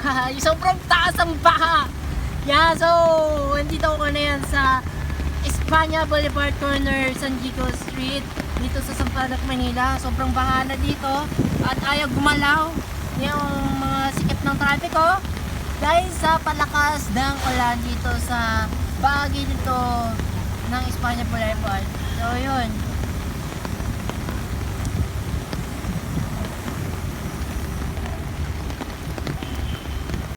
Sobrang taas ang baha. Yeah, so nandito ako na yan sa Espanya Boulevard Corner, San Diego Street, dito sa Sampaloc, Manila. Sobrang baha na dito at ayaw gumalaw yung mga sikip ng trapiko dahil sa palakas ng ulan dito sa bahagi dito ng Espanya Boulevard. So yun.